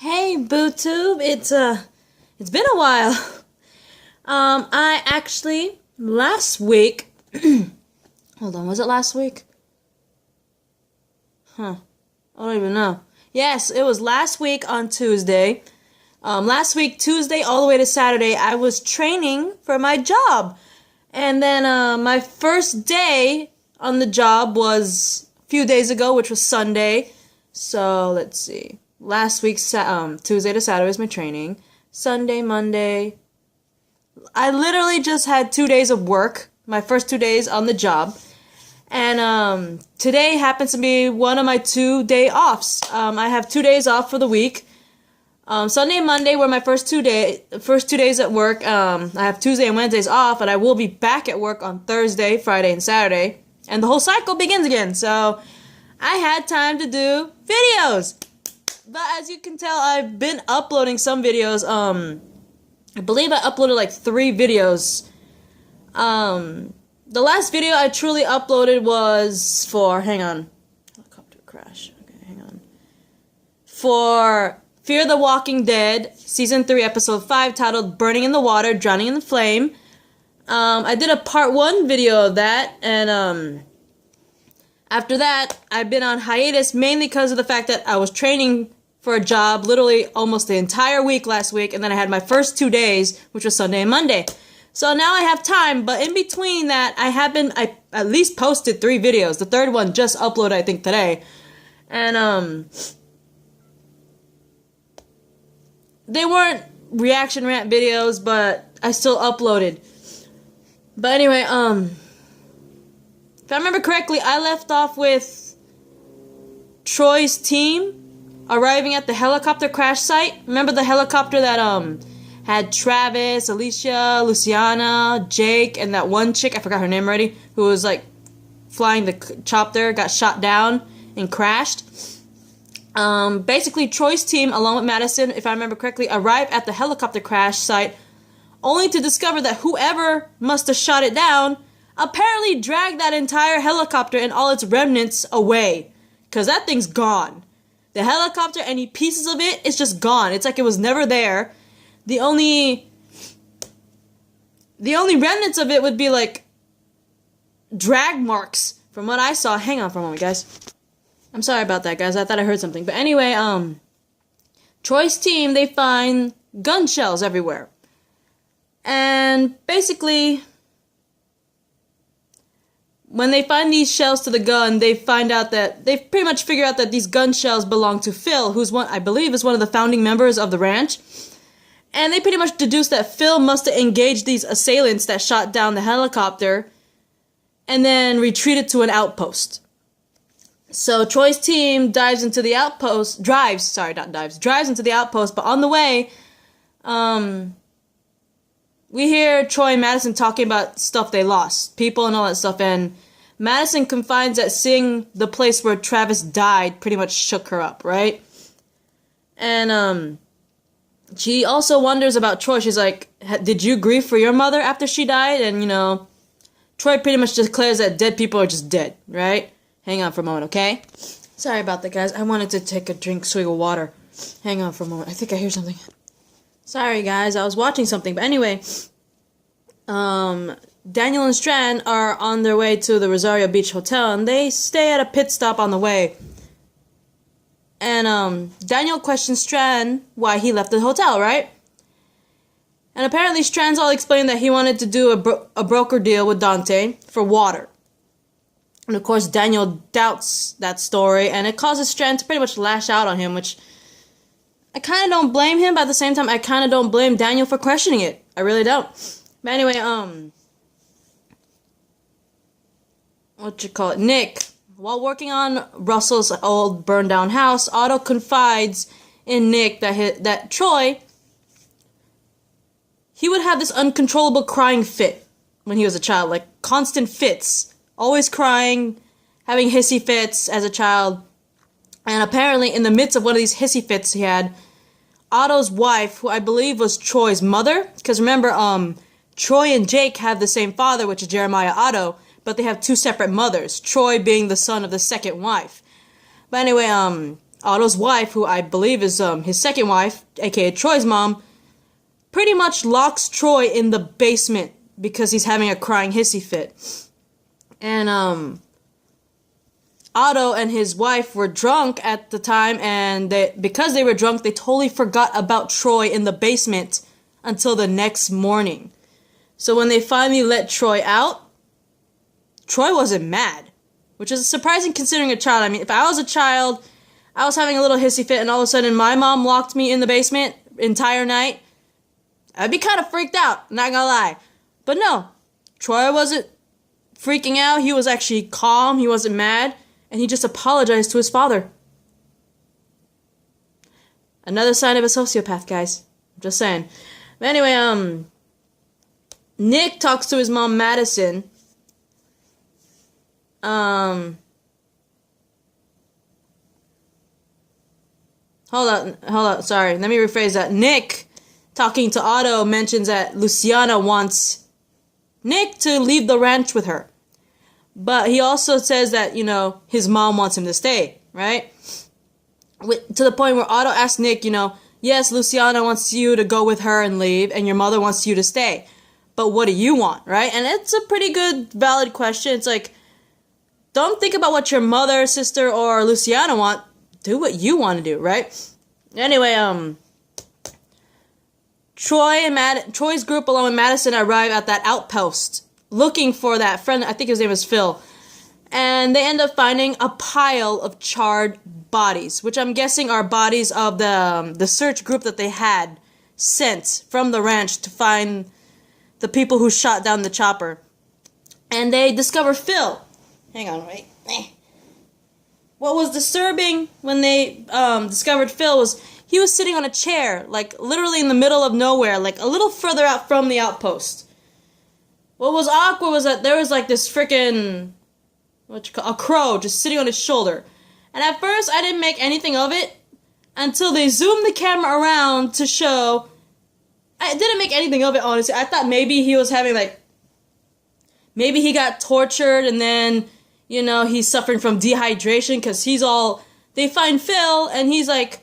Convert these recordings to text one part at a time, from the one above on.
Hey, BooTube, it's been a while. I actually last week. Hold on, was it last week? I don't even know. Yes, it was last week on Tuesday. Last week Tuesday all the way to Saturday, I was training for my job, and then my first day on the job was a few days ago, which was Sunday. So let's see. Last week, Tuesday to Saturday was my training. Sunday, Monday. I literally just had 2 days of work. My first 2 days on the job. And today happens to be one of my 2-day offs. I have 2 days off for the week. Sunday and Monday were my first 2 days at work. I have Tuesday and Wednesdays off, and I will be back at work on Thursday, Friday, and Saturday. And the whole cycle begins again. So I had time to do videos. But as you can tell, I've been uploading some videos. I believe I uploaded like 3 videos. The last video I truly uploaded was for, hang on, helicopter crash. Okay, hang on. For Fear the Walking Dead, Season 3, Episode 5, titled Burning in the Water, Drowning in the Flame. I did a part 1 video of that, and after that, I've been on hiatus mainly because of the fact that I was training for a job literally almost the entire week last week, and then I had my first 2 days, which was Sunday and Monday. So now I have time, but in between that, I at least posted 3 videos. The third one just uploaded, I think, today. And, they weren't reaction rant videos, but I still uploaded. But anyway, if I remember correctly, I left off with Troy's team arriving at the helicopter crash site. Remember the helicopter that had Travis, Alicia, Luciana, Jake, and that one chick, I forgot her name already, who was like flying the chopper, got shot down and crashed. Basically Troy's team, along with Madison, if I remember correctly, arrived at the helicopter crash site only to discover that whoever must have shot it down apparently dragged that entire helicopter and all its remnants away. Because that thing's gone. The helicopter, any pieces of it, it's just gone. It's like it was never there. The only remnants of it would be like drag marks from what I saw. Hang on for a moment, guys. I'm sorry about that, guys. I thought I heard something. But anyway, Troy's team, they find gun shells everywhere. And basically, when they find these shells to the gun, they find out that they pretty much figure out that these gun shells belong to Phil, who's one, I believe, is one of the founding members of the ranch. And they pretty much deduce that Phil must have engaged these assailants that shot down the helicopter and then retreated to an outpost. So Troy's team drives into the outpost, drives into the outpost, but on the way, we hear Troy and Madison talking about stuff they lost, people and all that stuff, and Madison confides that seeing the place where Travis died pretty much shook her up, right? And, she also wonders about Troy. She's like, did you grieve for your mother after she died? And, you know, Troy pretty much declares that dead people are just dead, right? Hang on for a moment, okay? Sorry about that, guys. I wanted to take a swig of water. Hang on for a moment. I think I hear something. Sorry, guys. I was watching something. But anyway, Daniel and Strand are on their way to the Rosario Beach Hotel, and they stay at a pit stop on the way. And, Daniel questions Strand why he left the hotel, right? And apparently Strand's all explained that he wanted to do a broker deal with Dante for water. And of course, Daniel doubts that story, and it causes Strand to pretty much lash out on him, which I kind of don't blame him, but at the same time, I kind of don't blame Daniel for questioning it. I really don't. But anyway, Nick, while working on Russell's old burned-down house, Otto confides in Nick that Troy, he would have this uncontrollable crying fit when he was a child, like constant fits. Always crying, having hissy fits as a child. And apparently, in the midst of one of these hissy fits he had, Otto's wife, who I believe was Troy's mother, because remember, Troy and Jake have the same father, which is Jeremiah Otto, but they have 2 separate mothers, Troy being the son of the second wife. But anyway, Otto's wife, who I believe is his second wife, aka Troy's mom, pretty much locks Troy in the basement because he's having a crying hissy fit. And Otto and his wife were drunk at the time, and because they were drunk, they totally forgot about Troy in the basement until the next morning. So when they finally let Troy out, Troy wasn't mad, which is surprising considering a child. I mean, if I was a child, I was having a little hissy fit, and all of a sudden my mom locked me in the basement entire night, I'd be kind of freaked out, not gonna lie. But no, Troy wasn't freaking out. He was actually calm. He wasn't mad. And he just apologized to his father. Another sign of a sociopath, guys. I'm just saying. But anyway, Nick talks to his mom, Madison. Hold up, sorry. Let me rephrase that. Nick, talking to Otto, mentions that Luciana wants Nick to leave the ranch with her. But he also says that, you know, his mom wants him to stay, right? To the point where Otto asks Nick, you know, yes, Luciana wants you to go with her and leave, and your mother wants you to stay. But what do you want, right? And it's a pretty good, valid question. It's like, don't think about what your mother, sister, or Luciana want. Do what you want to do, right? Anyway, Troy's group along with Madison arrive at that outpost looking for that friend. I think his name is Phil. And they end up finding a pile of charred bodies, which I'm guessing are bodies of the search group that they had sent from the ranch to find the people who shot down the chopper. And they discover Phil. Hang on, wait. What was disturbing when they discovered Phil was he was sitting on a chair, like literally in the middle of nowhere, like a little further out from the outpost. What was awkward was that there was like this freaking a crow just sitting on his shoulder. And at first I didn't make anything of it until they zoomed the camera around to show. I didn't make anything of it, honestly. I thought maybe he was having maybe he got tortured and then, you know, he's suffering from dehydration because they find Phil and he's like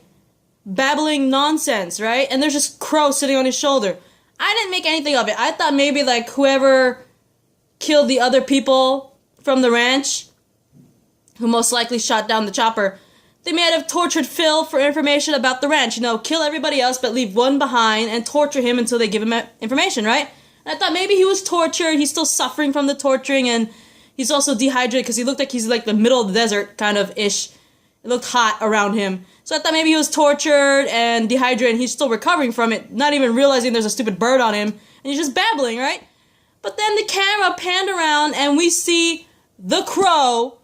babbling nonsense, right? And there's just crow sitting on his shoulder. I didn't make anything of it. I thought maybe like whoever killed the other people from the ranch, who most likely shot down the chopper, they may have tortured Phil for information about the ranch. You know, kill everybody else but leave one behind and torture him until they give him information, right? And I thought maybe he was tortured. He's still suffering from the torturing, and he's also dehydrated because he looked like he's like the middle of the desert kind of ish. It looked hot around him. So I thought maybe he was tortured and dehydrated and he's still recovering from it, not even realizing there's a stupid bird on him, and he's just babbling, right? But then the camera panned around and we see the crow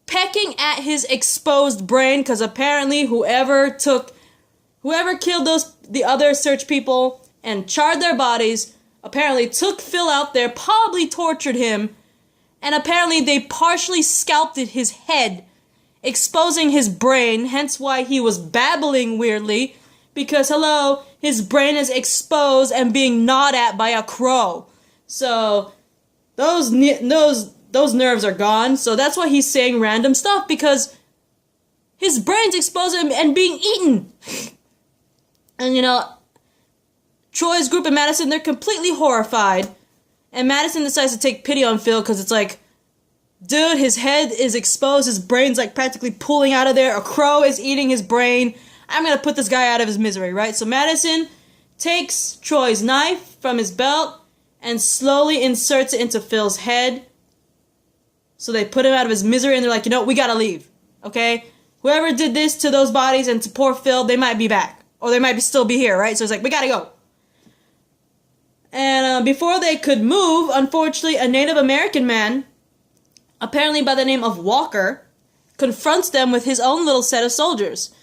pecking at his exposed brain because apparently whoever killed the other search people and charred their bodies apparently took Phil out there, probably tortured him, and apparently they partially scalped his head, exposing his brain, hence why he was babbling weirdly, because, hello, his brain is exposed and being gnawed at by a crow. So, those nerves are gone, so that's why he's saying random stuff, because his brain's exposed and being eaten. And, you know, Troy's group and Madison, they're completely horrified, and Madison decides to take pity on Phil, because it's like, dude, his head is exposed, his brain's like practically pulling out of there, a crow is eating his brain, I'm gonna put this guy out of his misery, right? So Madison takes Troy's knife from his belt and slowly inserts it into Phil's head. So they put him out of his misery and they're like, you know, we gotta leave, okay? Whoever did this to those bodies and to poor Phil, they might be back. Or they might still be here, right? So it's like, we gotta go. And before they could move, unfortunately, a Native American man, apparently by the name of Walker, confronts them with his own little set of soldiers.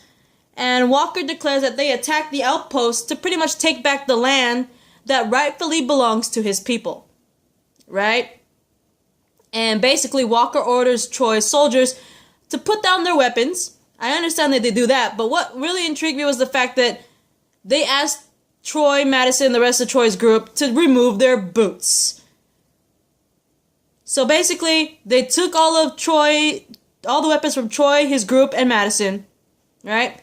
And Walker declares that they attacked the outpost to pretty much take back the land that rightfully belongs to his people. Right? And basically Walker orders Troy's soldiers to put down their weapons. I understand that they do that, but what really intrigued me was the fact that they asked Troy, Madison, the rest of Troy's group to remove their boots. So basically, they took all of Troy all the weapons from Troy, his group, and Madison, right?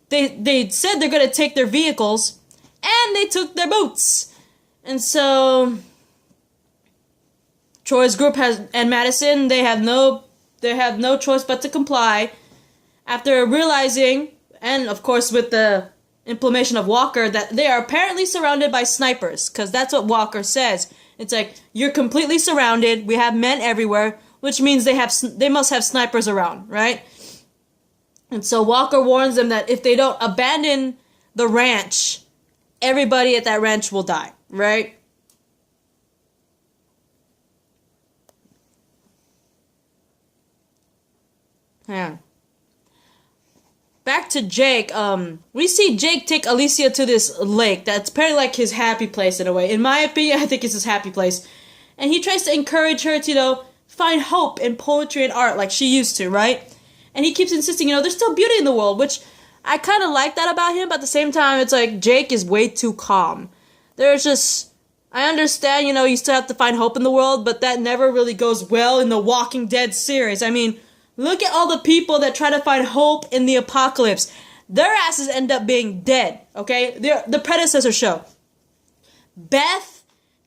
They said they're gonna take their vehicles, and they took their boots. And so Troy's group and Madison, they have no choice but to comply after realizing, and of course with the implementation of Walker, that they are apparently surrounded by snipers, because that's what Walker says. It's like, you're completely surrounded, we have men everywhere, which means they must have snipers around, right? And so Walker warns them that if they don't abandon the ranch, everybody at that ranch will die, right? Yeah. Back to Jake, we see Jake take Alicia to this lake that's apparently like his happy place in a way. In my opinion, I think it's his happy place. And he tries to encourage her to, find hope in poetry and art like she used to, right? And he keeps insisting, there's still beauty in the world, which I kind of like that about him, but at the same time, it's like Jake is way too calm. I understand, you still have to find hope in the world, but that never really goes well in the Walking Dead series. I mean, look at all the people that try to find hope in the apocalypse. Their asses end up being dead, okay? They're the predecessor show. Beth,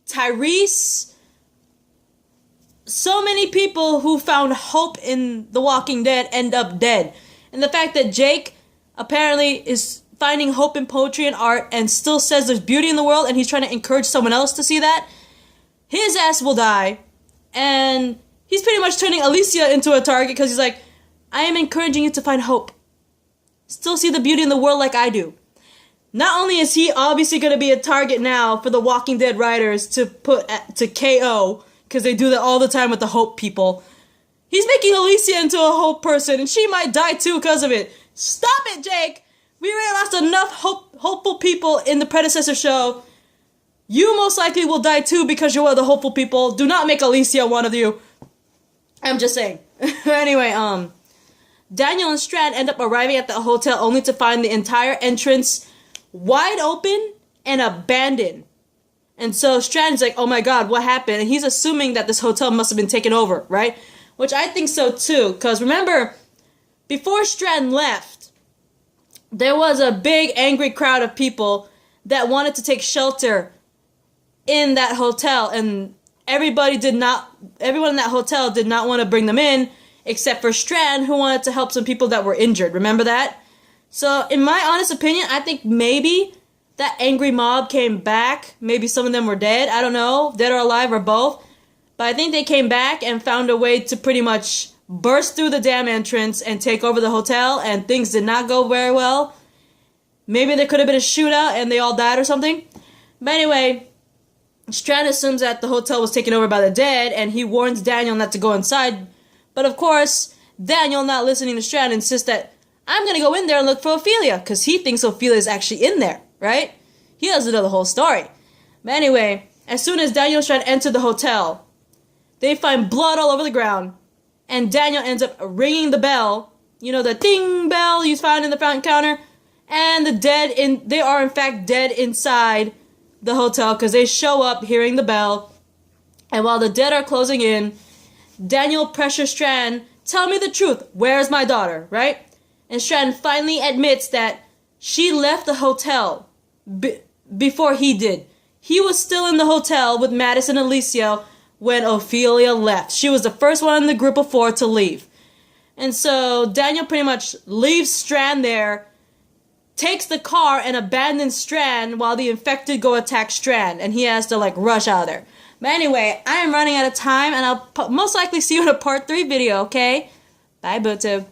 Tyrese, so many people who found hope in The Walking Dead end up dead. And the fact that Jake apparently is finding hope in poetry and art and still says there's beauty in the world and he's trying to encourage someone else to see that, his ass will die. And he's pretty much turning Alicia into a target because he's like, I am encouraging you to find hope. Still see the beauty in the world like I do. Not only is he obviously going to be a target now for the Walking Dead writers to put to KO, because they do that all the time with the hope people, he's making Alicia into a hope person, and she might die too because of it. Stop it, Jake! We already lost enough hopeful people in the predecessor show. You most likely will die too because you're one of the hopeful people. Do not make Alicia one of you. I'm just saying. Anyway, Daniel and Strand end up arriving at the hotel only to find the entire entrance wide open and abandoned. And so Strand's like, oh my god, what happened? And he's assuming that this hotel must have been taken over, right? Which I think so too, because remember, before Strand left, there was a big angry crowd of people that wanted to take shelter in that hotel, and everyone in that hotel did not want to bring them in, except for Strand, who wanted to help some people that were injured. Remember that? So, in my honest opinion, I think maybe that angry mob came back. Maybe some of them were dead. I don't know. Dead or alive or both. But I think they came back and found a way to pretty much burst through the damn entrance and take over the hotel, and things did not go very well. Maybe there could have been a shootout and they all died or something. But anyway, Strand assumes that the hotel was taken over by the dead, and he warns Daniel not to go inside. But of course, Daniel, not listening to Strand, insists that I'm gonna go in there and look for Ophelia, because he thinks Ophelia is actually in there, right? He doesn't know the whole story. But anyway, as soon as Daniel and Strand enter the hotel, they find blood all over the ground, and Daniel ends up ringing the bell, the ding bell you found in the front counter, and they are in fact dead inside the hotel because they show up hearing the bell. And while the dead are closing in, Daniel pressures Strand, tell me the truth, where's my daughter, right? And Strand finally admits that she left the hotel before he did. He was still in the hotel with Madison and Alicia when Ophelia left. She was the first one in the group of 4 to leave. And so Daniel pretty much leaves Strand there, takes the car and abandons Strand while the infected go attack Strand, and he has to rush out of there. But anyway, I am running out of time, and I'll most likely see you in a part 3 video, okay? Bye, Boottube.